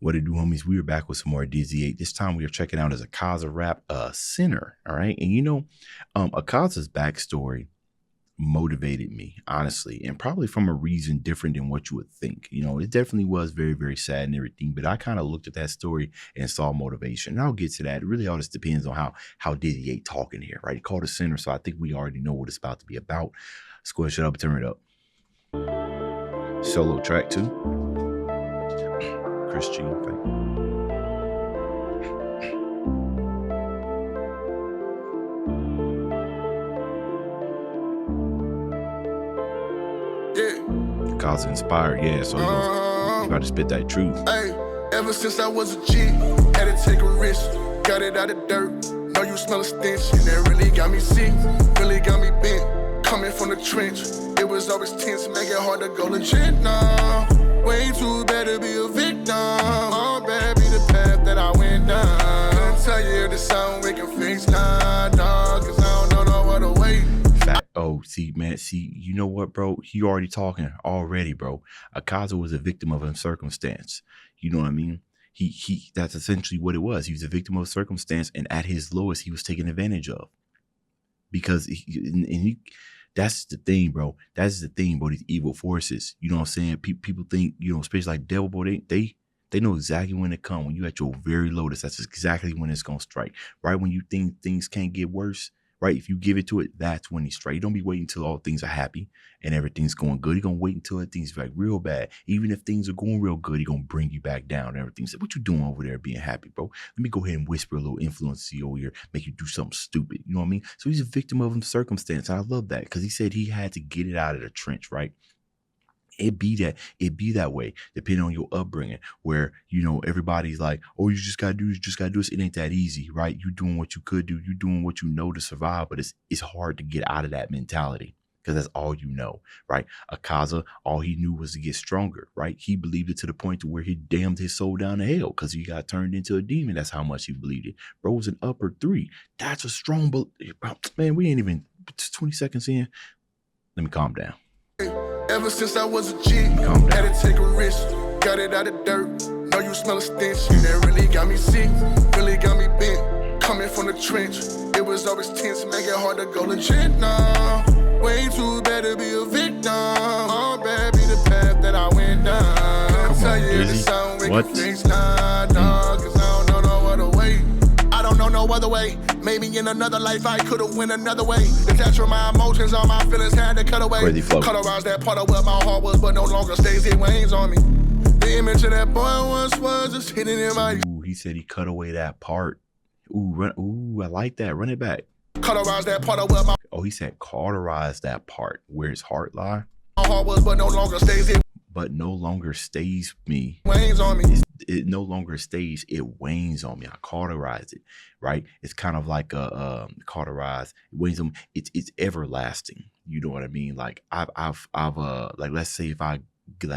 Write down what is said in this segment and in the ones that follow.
What it do, homies? We are back with some more DizzyEight. This time we are checking out his AKAZA rap, Sinner. All right. And AKAZA's backstory motivated me, honestly, and probably from a reason different than what you would think. It definitely was very, very sad and everything, but I kind of looked at that story and saw motivation. And I'll get to that. It really all just depends on how DizzyEight talking here, right? He called it Sinner, so I think we already know what it's about to be about. Let's go ahead, shut up, turn it up. Solo track too. Chris G. AKAZA inspired, yeah. So you gotta spit that truth. Hey, ever since I was a G, had to take a risk. Got it out of dirt. Know you smell a stench, and that really got me sick. Really got me bent. Coming from the trench, it was always tense, make it hard to go legit now. Way too bad to be a victim. All bad be the path that I went down. Couldn't tell you the sound we can fix now, dog, cause I don't know no other way. Oh, see, you know what, bro? He already talking already, bro. AKAZA was a victim of a circumstance. You know what I mean? That's essentially what it was. He was a victim of circumstance, and at his lowest, he was taken advantage of. Because that's the thing, bro. That's the thing, bro. These evil forces. You know what I'm saying? People think, especially like devil, bro, they know exactly when it come. When you at your very lowest, that's exactly when it's gonna strike. Right when you think things can't get worse. Right, if you give it to it, that's when he's straight. You don't be waiting until all things are happy and everything's going good. You're gonna wait until things are like real bad. Even if things are going real good, he's gonna bring you back down and everything. So what you doing over there being happy, bro? Let me go ahead and whisper a little influence to you over here, make you do something stupid. You know what I mean? So he's a victim of his circumstance. I love that because he said he had to get it out of the trench, right? It be that way, depending on your upbringing, where, everybody's like, oh, you just gotta do this. It ain't that easy, right? You doing what you could do, you doing what you know to survive, but it's hard to get out of that mentality because that's all you know, right? AKAZA, all he knew was to get stronger, right? He believed it to the point to where he damned his soul down to hell because he got turned into a demon. That's how much he believed it. Bro was an upper 3. That's a strong belief. Man, we ain't even 20 seconds in. Let me calm down. Ever since I was a G, had to take a risk. Got it out of dirt. Know you smell a stench, and that really got me sick. Really got me bent. Coming from the trench, it was always tense, make it hard to go legit now. Way too bad to be a victim. All bad be the path that I went down. Couldn't tell you the sound we can fix now, dog, cause I don't know no other way. I don't know no other way. Maybe in another life I could've went another way. Detach from my emotions, all my feelings had to cut away. Colorize that part of what my heart was, but no longer stays. It wanes on me. The image of that boy once was just hidden in my. Ooh, he said he cut away that part. Ooh, I like that. Run it back. Colorize that part of what my. Oh, he said cauterize that part where his heart lie. My heart was, but no longer stays. It. But no longer stays me. Wanes on me. It no longer stays. It wanes on me. I cauterize it, right? It's kind of like a cauterize. It wanes on me. It's everlasting. You know what I mean? Like I've like, let's say if I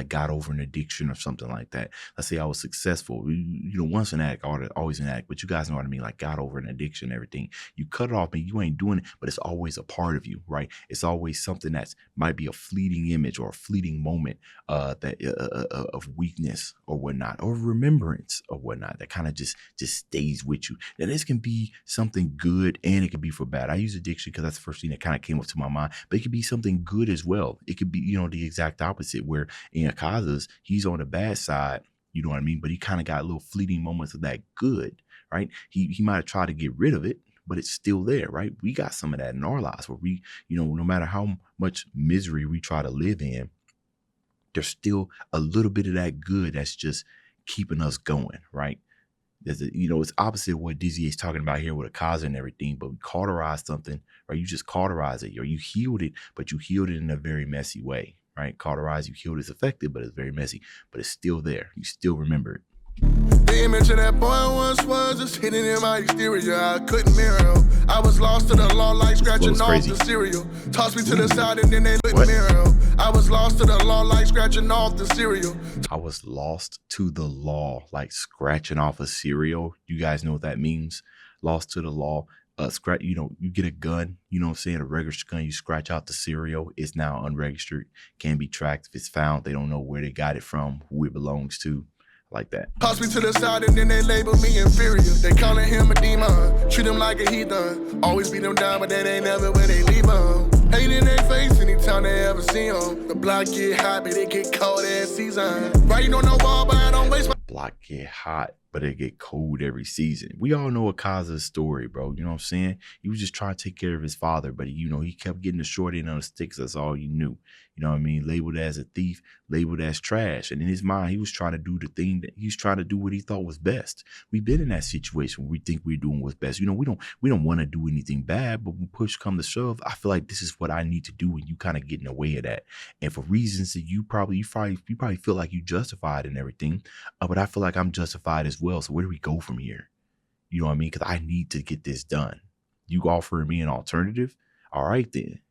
got over an addiction or something like that. Let's say I was successful. Once an addict, always an addict. But you guys know what I mean? Like got over an addiction, everything. You cut it off and you ain't doing it, but it's always a part of you, right? It's always something that's might be a fleeting image or a fleeting moment of weakness or whatnot, or remembrance or whatnot that kind of just stays with you. Now this can be something good and it can be for bad. I use addiction because that's the first thing that kind of came up to my mind, but it could be something good as well. It could be, the exact opposite, where in AKAZA's, he's on the bad side, you know what I mean? But he kind of got little fleeting moments of that good, right? He might have tried to get rid of it, but it's still there, right? We got some of that in our lives where we, no matter how much misery we try to live in, there's still a little bit of that good that's just keeping us going, right? It's opposite of what DizzyEight's talking about here with AKAZA and everything, but we cauterize something, right? You just cauterize it, or you healed it, but you healed it in a very messy way. Right, cauterize, you healed, it's effective, but it's very messy, but it's still there. You still remember it. The image of that boy once was just hidden in my exterior. I couldn't mirror him. I was lost to the law like scratching off the cereal. Tossed me to the side and then they couldn't mirror him. I was lost to the law like scratching off the cereal. I was lost to the law like scratching off a cereal. You guys know what that means? Lost to the law. Scratch, you get a gun, a registered gun, you scratch out the serial, it's now unregistered, can be tracked. If it's found, they don't know where they got it from, who it belongs to. Like that. Toss me to the side and then they label me inferior. They calling him a demon, treat him like a heathen. Always beat them down, but that ain't never where they leave them. Hate in their face anytime they ever see them. The block get hot, but it get cold every season. Writing on the wall, but I don't waste my block get hot, but it get cold every season. We all know AKAZA's story, bro. You know what I'm saying? He was just trying to take care of his father, but he kept getting the short end on the sticks. That's all he knew. You know what I mean? Labeled as a thief, labeled as trash. And in his mind, he was trying to do the thing that he was trying to do what he thought was best. We've been in that situation where we think we're doing what's best. We don't want to do anything bad, but when push come to shove, I feel like this is what I need to do, and you kind of get in the way of that. And for reasons that you probably feel like you justified and everything, but I feel like I'm justified as well. So where do we go from here? You know what I mean? Because I need to get this done. You offering me an alternative? All right, then.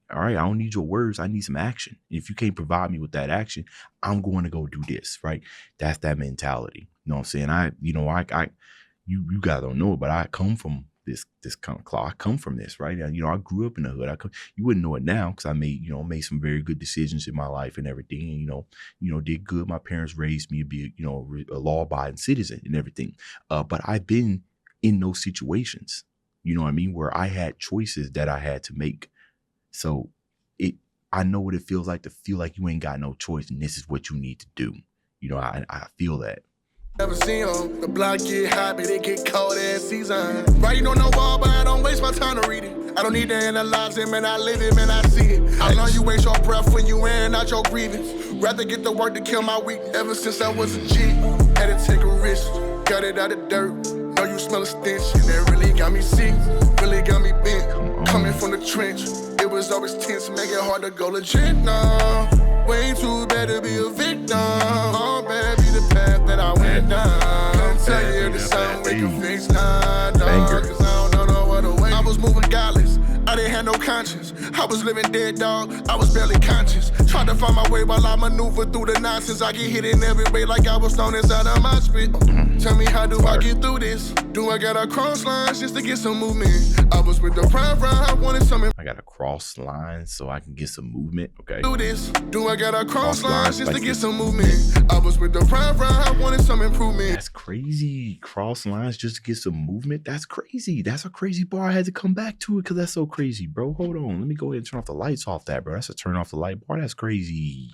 All right, I don't need your words. I need some action. If you can't provide me with that action, I'm going to go do this, right? That's that mentality. You know what I'm saying? You guys don't know it, but I come from this kind of cloth. I come from this, right? I grew up in the hood. You wouldn't know it now because I made some very good decisions in my life and everything. And, did good. My parents raised me to be, a law-abiding citizen and everything. But I've been in those situations, you know what I mean, where I had choices that I had to make. So I know what it feels like to feel like you ain't got no choice, and this is what you need to do. I feel that. Never see them. The block get hot, but it get cold every season. Writing on the wall, but I don't waste my time to read it. I don't need to analyze it, man. I live it, man. I see it. I know you waste your breath when you airing out your grievance. Rather get the work to kill my week. Ever since I was a G, had to take a risk. Got it out of dirt. Know you smell a stench, and that really got me sick. Really got me bent. Coming from the trench. It was always tense, make it hard to go legit now. Way too bad to be a victim. All bad be the path that I went down. Can't tell you the sound we can fix now, dog. Cause I don't know what away. I was moving godless. I didn't have no conscience. I was living dead, dog. I was barely conscious. Tried to find my way while I maneuver through the nonsense. I get hit in every way like I was thrown inside of my spit. Tell me, how do I get through this? Do I gotta cross lines just to get some movement? I was with the prime ride, I wanted something. I gotta cross lines so I can get some movement. Okay. Do this. Do I gotta cross lines just to get some movement? I was with the prime ride, I wanted some improvement. That's crazy. Cross lines just to get some movement. That's crazy. That's a crazy bar. I had to come back to it because that's so crazy, bro. Hold on. Let me go ahead and turn off the lights off that, bro. That's a turn off the light bar. That's crazy.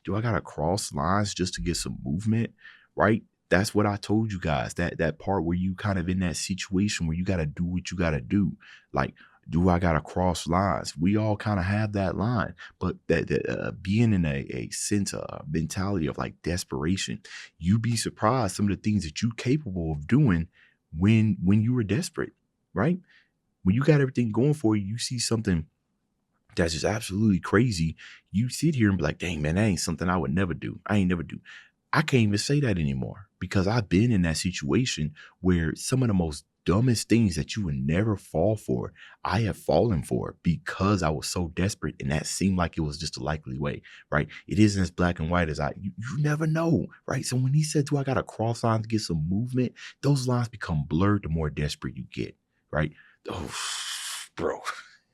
Do I gotta cross lines just to get some movement? Right? That's what I told you guys. That part where you kind of in that situation where you gotta do what you gotta do. Like, do I gotta cross lines? We all kind of have that line, but that being in a sense of mentality of like desperation, you'd be surprised some of the things that you're capable of doing when you were desperate, right? When you got everything going for you, you see something that's just absolutely crazy. You sit here and be like, dang, man, that ain't something I would never do. I ain't never do. I can't even say that anymore because I've been in that situation where some of the most dumbest things that you would never fall for, I have fallen for because I was so desperate, and that seemed like it was just a likely way, right? It isn't as black and white as you never know, right? So when he said, do I got to cross lines to get some movement? Those lines become blurred the more desperate you get, right? Oh, bro.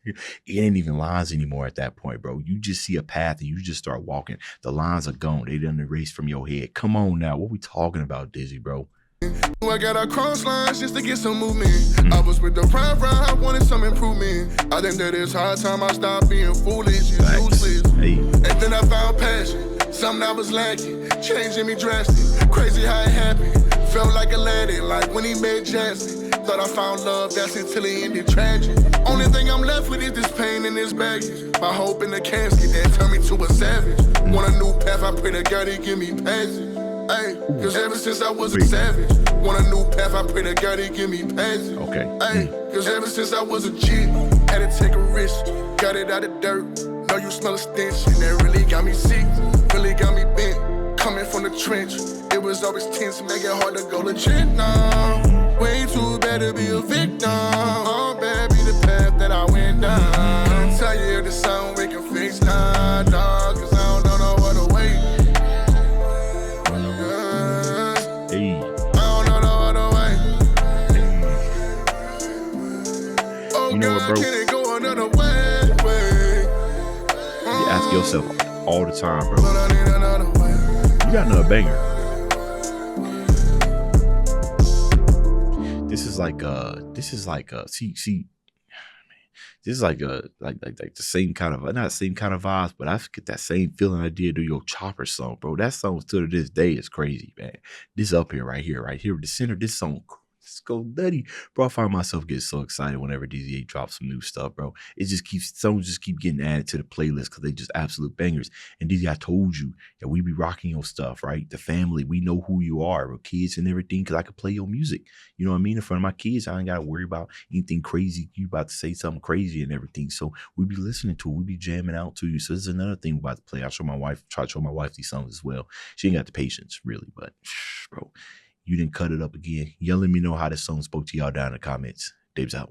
It ain't even lines anymore at that point, bro. You just see a path and you just start walking. The lines are gone. They done erased from your head. Come on now. What we talking about, Dizzy, bro? I gotta cross lines just to get some movement. I was with the prime ride, I wanted some improvement. I think that it's high time I stopped being foolish and useless. Hey. And then I found passion, something I was lacking, changing me drastic. Crazy how it happened. Felt like Aladdin, like when he met Jackson. Thought I found love, that's until it ended tragic. Only thing I'm left with is this pain and this baggage. My hope in the casket that turned me to a savage. Want a new path, I pray to God he give me passage. Ay, cause ever since I was a savage. Want a new path, I pray to God he give me passage. Okay. Ay, cause ever since I was a G, had to take a risk. Got it out of dirt. Know you smell a stench, and that really got me sick. Really got me bent. Coming from the trench. It was always tense, make it hard to go legit now. Way too bad to be a victim. All bad be the path that I went down. Can't tell you the sound we can fix now, dog. Cause I don't know what to wait. Hey. I don't know what to wait. Oh, you know God, what, bro? can it go another way? You ask yourself all the time, bro. You got another banger. this is like like the same kind of, not the same kind of vibes, but I get that same feeling I did to your Chopper song, bro. That song still to this day is crazy, man. This up here, right here, the center, this song, let's go nutty, bro. I find myself getting so excited whenever DizzyEight drops some new stuff, bro. It just keeps, songs just keep getting added to the playlist because they just absolute bangers. And Dizzy, I told you that we be rocking your stuff, right? The family, we know who you are, with kids and everything, because I could play your music. You know what I mean? In front of my kids, I ain't got to worry about anything crazy. You about to say something crazy and everything. So we be listening to it. We be jamming out to you. So this is another thing we about to play. I show my wife, try to show my wife these songs as well. She ain't got the patience, really, but bro, you didn't cut it up again. Y'all let me know how this song spoke to y'all down in the comments. Dave's out.